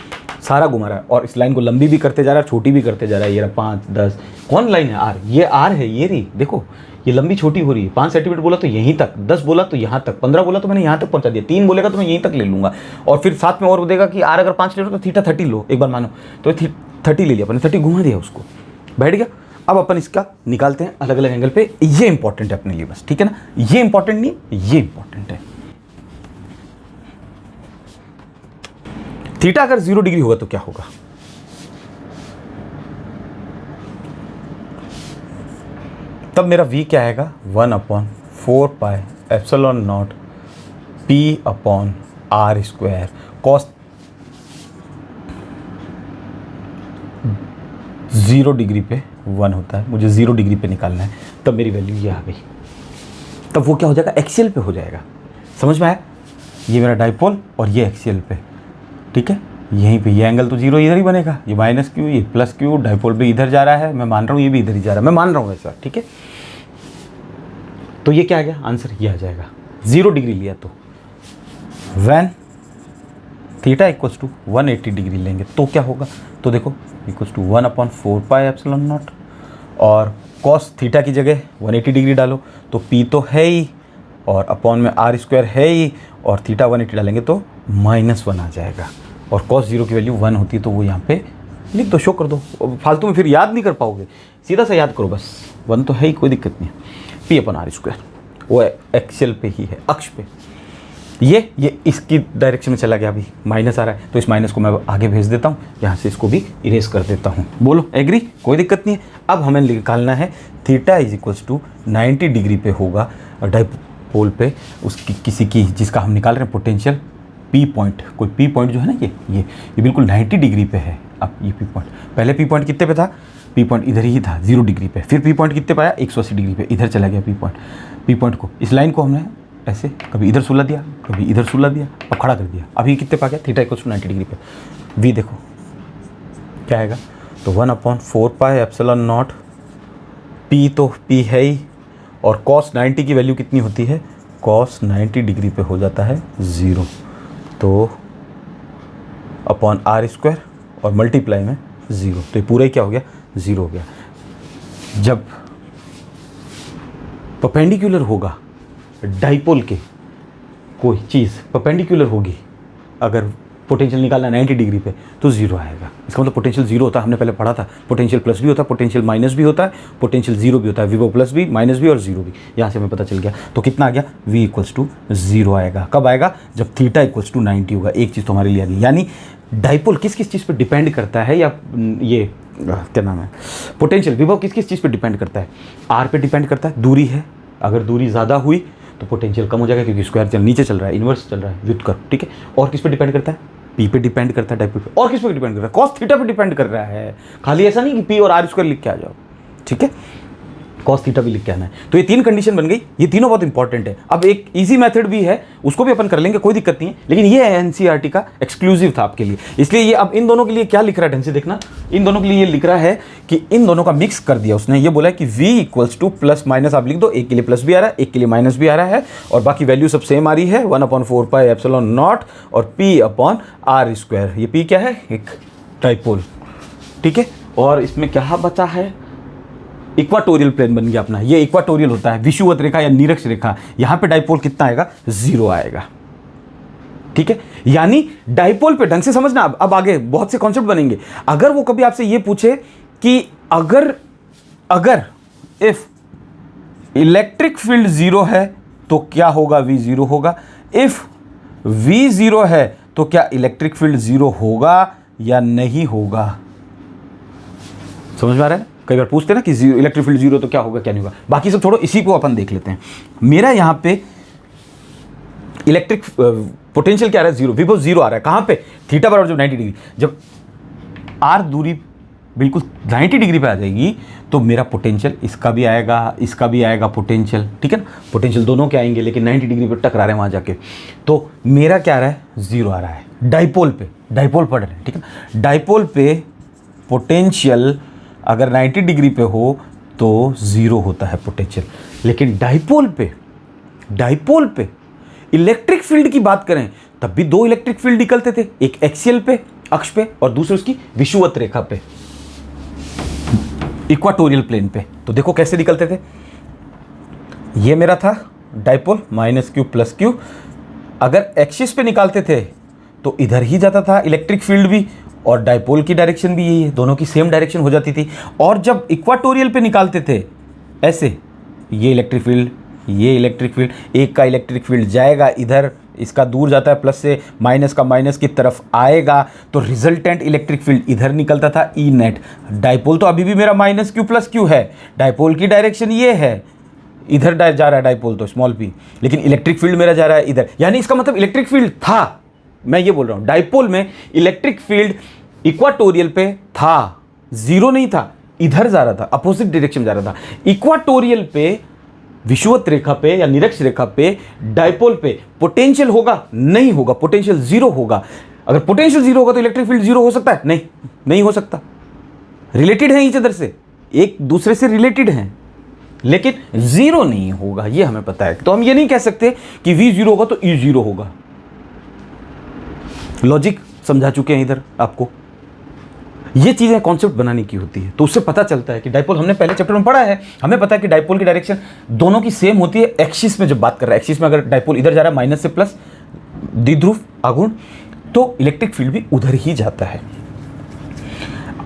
सारा घुमा रहा है। और इस लाइन को लंबी भी करते जा रहा है, छोटी भी करते जा रहा है। ये 5, 10, कौन लाइन है, आर, ये आर है, ये रही, देखो ये लंबी छोटी हो रही है। 5 सेंटीमीटर बोला तो यहीं तक, 10 बोला तो यहाँ तक, 15 बोला तो मैंने यहाँ तक पहुँचा दिया, 3 बोलेगा तो मैं यहीं तक ले लूँगा। और फिर साथ में और देगा कि आर अगर 5 ले लो तो थीटा 30 लो, एक बार मानो तो 30 ले लिया, अपने 30 घुमा दिया, उसको बैठ गया। अब अपन इसका निकालते हैं अलग अलग एंगल पे। ये इंपॉर्टेंट है अपने लिए बस, ठीक है ना, ये इंपॉर्टेंट नहीं, ये इंपॉर्टेंट है। थीटा अगर 0 डिग्री होगा तो क्या होगा, तब मेरा v क्या आएगा, 1/4 pi epsilon not p/r² cos 0 degree पे 1 होता है, मुझे 0 डिग्री पे निकालना है, तब मेरी वैल्यू ये आ गई। तब वो क्या हो जाएगा, एक्सियल पे हो जाएगा। समझ में आया, ये मेरा डाइपोल और ये एक्सियल पे, ठीक है। यहीं पे ये एंगल तो 0 इधर ही बनेगा, ये -q, ये +q, डाइपोल भी इधर जा रहा है, मैं मान रहा हूँ ये भी इधर ही जा रहा है, मैं मान रहा हूँ ऐसा, ठीक है। तो ये क्या आ गया, आंसर ये आ जाएगा। 0 डिग्री लिया तो when theta equals to 180 degree लेंगे तो क्या होगा, तो देखो equals to 1/4 pi epsilon naught, और कॉस थीटा की जगह 180 डिग्री डालो तो p तो है ही, और अपॉन में r² है ही, और थीटा 180 डालेंगे तो -1 आ जाएगा। और cos 0 की वैल्यू 1 होती है, तो वो यहाँ पे लिख दो, शो कर दो। फालतू में फिर याद नहीं कर पाओगे, सीधा सा याद करो बस, 1 तो है ही, कोई दिक्कत नहीं है। p/r², वो एक्सियल पे ही है, अक्ष पे। ये इसकी डायरेक्शन में चला गया, अभी माइनस आ रहा है, तो इस माइनस को मैं आगे भेज देता हूँ, यहाँ से इसको भी इरेज कर देता हूँ। बोलो एग्री, कोई दिक्कत नहीं है। अब हमें निकालना है थीटा इक्वल्स टू 90 डिग्री पे होगा डाइपोल पे, उसकी किसी की जिसका हम निकाल रहे हैं पोटेंशियल पी पॉइंट, कोई पी पॉइंट जो है ना, ये बिल्कुल 90 डिग्री पे है। अब ये पी पॉइंट, पहले पी पॉइंट कितने पे था, पी पॉइंट इधर ही था 0 डिग्री पे, फिर पी पॉइंट कितने पे आया 180 डिग्री पे, इधर चला गया पी पॉइंट को। इस लाइन को हमने ऐसे कभी इधर सुला दिया, कभी इधर सुला दिया, अब खड़ा कर दिया। अभी कितने पे आ गया, थीटा इक्वल्स टू 90 डिग्री पे। वी देखो क्या आएगा, तो 1/4 पाई एप्सिलॉन नॉट, पी तो पी है ही, और कॉस 90 की वैल्यू कितनी होती है, कॉस 90 डिग्री पे हो जाता है 0, तो अपॉन r² और मल्टीप्लाई में 0, तो ये पूरा ही क्या हो गया, 0 हो गया। जब परपेंडिकुलर होगा डाइपोल के, कोई चीज़ परपेंडिकुलर होगी, अगर पोटेंशियल निकालना 90 डिग्री पे तो 0 आएगा। इसका मतलब पोटेंशियल 0 होता है, हमने पहले पढ़ा था, पोटेंशियल प्लस भी होता है, पोटेंशियल माइनस भी होता है, पोटेंशियल 0 भी होता है, विवो प्लस भी, माइनस भी और 0 भी। यहाँ से हमें पता चल गया। तो कितना आ गया, v इक्वल्स टू 0 आएगा। कब आएगा, जब थीटा इक्वल्स टू 90 होगा। एक चीज़ तो हमारे लिए आ गई, यानी डाइपोल किस किस चीज़ पर डिपेंड करता है, या ये क्या नाम है, पोटेंशियल विभव किस किस चीज़ पर डिपेंड करता है, r पे डिपेंड करता है, दूरी है, अगर दूरी ज़्यादा हुई तो पोटेंशियल कम हो जाएगा, क्योंकि स्क्वायर नीचे चल रहा है, इन्वर्स चल रहा है, व्युत्क्रम, ठीक है। और किस पे डिपेंड करता है, पी पे डिपेंड करता है डाइपोल पे, और किस पे डिपेंड कर रहा है, कॉस थीटा पे डिपेंड कर रहा है। खाली ऐसा नहीं कि पी और r² लिख के आ जाओ, ठीक है। cos थीटा भी लिख के आना है। तो ये 3 कंडीशन बन गई, ये तीनों बहुत इंपॉर्टेंट है। अब एक इजी मेथड भी है, उसको भी अपन कर लेंगे, कोई दिक्कत नहीं है, लेकिन ये एनसीईआरटी का एक्सक्लूसिव था आपके लिए, इसलिए ये अब इन दोनों के लिए क्या लिख रहा है ढंग से देखना। इन दोनों के लिए ये लिख रहा है कि इन दोनों का मिक्स कर दिया उसने। ये बोला है कि v equals two plus minus आप लिख दो, एक के लिए प्लस भी आ रहा है, एक के लिए माइनस भी आ रहा है, और बाकी वैल्यू सब सेम आ रही है, 1/4 पाई एप्सिलॉन नॉट और p/r²। ये p क्या है? एक डाइपोल, ठीक है। और इसमें क्या बचा है? इक्वाटोरियल प्लेन बन गया अपना। ये इक्वाटोरियल होता है, विषुवत रेखा या निरक्ष रेखा। यहां पे डाइपोल कितना आएगा? 0 आएगा, ठीक है। यानी डाइपोल पे ढंग से समझना। अब आगे बहुत से कॉन्सेप्ट बनेंगे। अगर वो कभी आपसे ये पूछे कि अगर इफ इलेक्ट्रिक फील्ड 0 है तो क्या होगा? v 0 होगा। इफ v 0 है तो क्या इलेक्ट्रिक फील्ड 0 होगा या नहीं होगा? समझ में आ रहा है? कई बार पूछते हैं ना कि इलेक्ट्रिक फील्ड 0 तो क्या होगा क्या नहीं होगा। बाकी सब छोड़ो, इसी को अपन देख लेते हैं। मेरा यहां पे इलेक्ट्रिक पोटेंशियल क्या आ रहा है? 0, विभव 0 आ रहा है। कहां पे? थीटा बराबर जब 90 डिग्री, जब r दूरी बिल्कुल 90 डिग्री पे आ जाएगी तो मेरा पोटेंशियल इसका भी आएगा पोटेंशियल, ठीक है ना। पोटेंशियल दोनों के आएंगे, लेकिन 90 डिग्री पे टकरा रहे हैं वहां जाके। तो मेरा क्या आ रहा है? 0 आ रहा है डाइपोल पे। डाइपोल पढ़ रहे हैं, ठीक है। डाइपोल पे पोटेंशियल अगर 90 डिग्री पे हो तो 0 होता है पोटेंशियल। लेकिन डाइपोल पे इलेक्ट्रिक फील्ड की बात करें तब भी 2 इलेक्ट्रिक फील्ड निकलते थे, एक एक्सियल पे अक्ष पे और दूसरे उसकी विषुवत रेखा पे इक्वाटोरियल प्लेन पे। तो देखो कैसे निकलते थे। ये मेरा था डाइपोल -q + q। अगर एक्सिस पे निकालते थे तो इधर ही जाता था इलेक्ट्रिक फील्ड भी, और डाइपोल की डायरेक्शन भी यही है, दोनों की सेम डायरेक्शन हो जाती थी। और जब इक्वाटोरियल पे निकालते थे ऐसे, ये इलेक्ट्रिक फील्ड, एक का इलेक्ट्रिक फील्ड जाएगा इधर, इसका दूर जाता है प्लस से, माइनस का माइनस की तरफ आएगा, तो रिजल्टेंट इलेक्ट्रिक फील्ड इधर निकलता था ई नेट। डाइपोल तो अभी भी मेरा -q + q है, डाइपोल की डायरेक्शन ये है, इधर जा रहा है डाइपोल तो स्मॉल p, लेकिन इलेक्ट्रिक फील्ड मेरा जा रहा है इधर। यानी इसका मतलब इलेक्ट्रिक फील्ड था, मैं ये बोल रहा हूं डाइपोल में इलेक्ट्रिक फील्ड इक्वाटोरियल पे था, 0 नहीं था, इधर जा रहा था, अपोजिट डायरेक्शन जा रहा था। इक्वाटोरियल पे, विषुवत रेखा पे या निरक्ष रेखा पे, डाइपोल पे पोटेंशियल होगा? नहीं होगा, पोटेंशियल 0 होगा। अगर पोटेंशियल 0 होगा तो इलेक्ट्रिक फील्ड 0 हो सकता है? नहीं हो सकता। रिलेटेड है ईच अदर से, एक दूसरे से रिलेटेड हैं, लेकिन 0 नहीं होगा, ये हमें पता है। तो हम ये नहीं कह सकते कि v 0 होगा तो e 0 होगा। लॉजिक समझा चुके हैं इधर आपको। ये चीजें कॉन्सेप्ट बनाने की होती है, तो उससे पता चलता है कि डाइपोल, हमने पहले चैप्टर में पढ़ा है, हमें पता है कि डाइपोल की डायरेक्शन दोनों की सेम होती है। एक्सिस में जब बात कर रहा है, एक्सिस में अगर डाइपोल इधर जा रहा है माइनस से प्लस, द्विध्रुव आघूर्ण, तो इलेक्ट्रिक फील्ड भी उधर ही जाता है।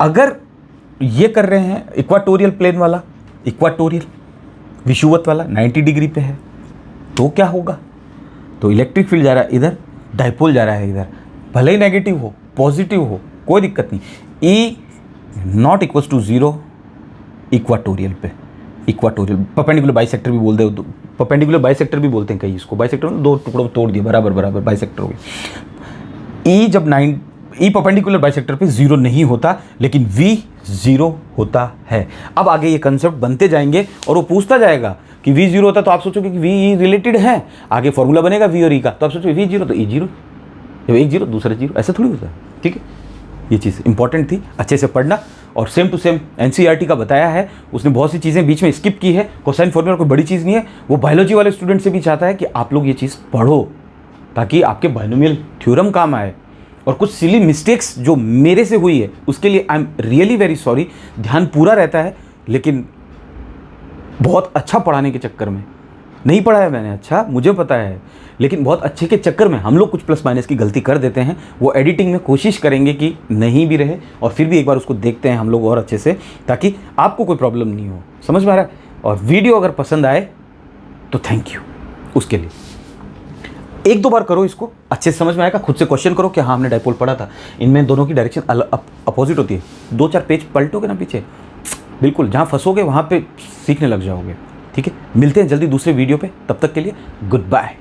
अगर ये कर रहे हैं इक्वाटोरियल प्लेन वाला, इक्वाटोरियल विषुवत वाला 90 डिग्री पे है, तो क्या होगा? तो इलेक्ट्रिक फील्ड जा रहा है इधर, डाइपोल जा रहा है इधर, भले ही नेगेटिव हो पॉजिटिव हो कोई दिक्कत नहीं। E naught equals to 0 equatorial पे, इक्वाटोरियल परपेंडिकुलर बाइसेक्टर भी बोलते हो, परपेंडिकुलर बाइसेक्टर भी बोलते हैं कई इसको। बाइसेक्टर 2 टुकड़ों में तोड़ दिया, बराबर बाइसेक्टर हो गया। E जब E परपेंडिकुलर बाइसेक्टर पे 0 नहीं होता, लेकिन V 0 होता है। अब आगे ये कंसेप्ट बनते जाएंगे और वो पूछता जाएगा कि V 0 होता तो आप सोचोगे कि V E रिलेटेड है, आगे फॉर्मूला बनेगा V और E का, तो आप सोचोगे V 0 तो E 0, जब एक 0 दूसरा 0, ऐसा थोड़ी होता है, ठीक है। ये चीज़ इंपॉर्टेंट थी, अच्छे से पढ़ना। और सेम टू सेम एनसीईआरटी का बताया है, उसने बहुत सी चीज़ें बीच में स्किप की है। कोसाइन फॉर्मूला कोई बड़ी चीज़ नहीं है, वो बायोलॉजी वाले स्टूडेंट से भी चाहता है कि आप लोग ये चीज़ पढ़ो ताकि आपके बाइनोमियल थ्योरम काम आए। और कुछ सिली मिस्टेक्स जो मेरे से हुई है उसके लिए I am really very sorry. ध्यान पूरा रहता है, लेकिन बहुत अच्छा पढ़ाने के चक्कर में नहीं पढ़ाया मैंने, अच्छा मुझे पता है, लेकिन बहुत अच्छे के चक्कर में हम लोग कुछ प्लस माइनस की गलती कर देते हैं। वो एडिटिंग में कोशिश करेंगे कि नहीं भी रहे, और फिर भी एक बार उसको देखते हैं हम लोग और अच्छे से, ताकि आपको कोई प्रॉब्लम नहीं हो। समझ में आ रहा है? और वीडियो अगर पसंद आए तो थैंक यू उसके लिए। 1-2 बार करो इसको, अच्छे से समझ में आएगा। खुद से क्वेश्चन करो कि हाँ हमने डाइपोल पढ़ा था, इनमें दोनों की डायरेक्शन अपोजिट होती है। 2-4 पेज पलटोगे ना पीछे, बिल्कुल जहाँ फंसोगे वहाँ पे सीखने लग जाओगे, ठीक है। मिलते हैं जल्दी दूसरे वीडियो पे, तब तक के लिए गुड बाय।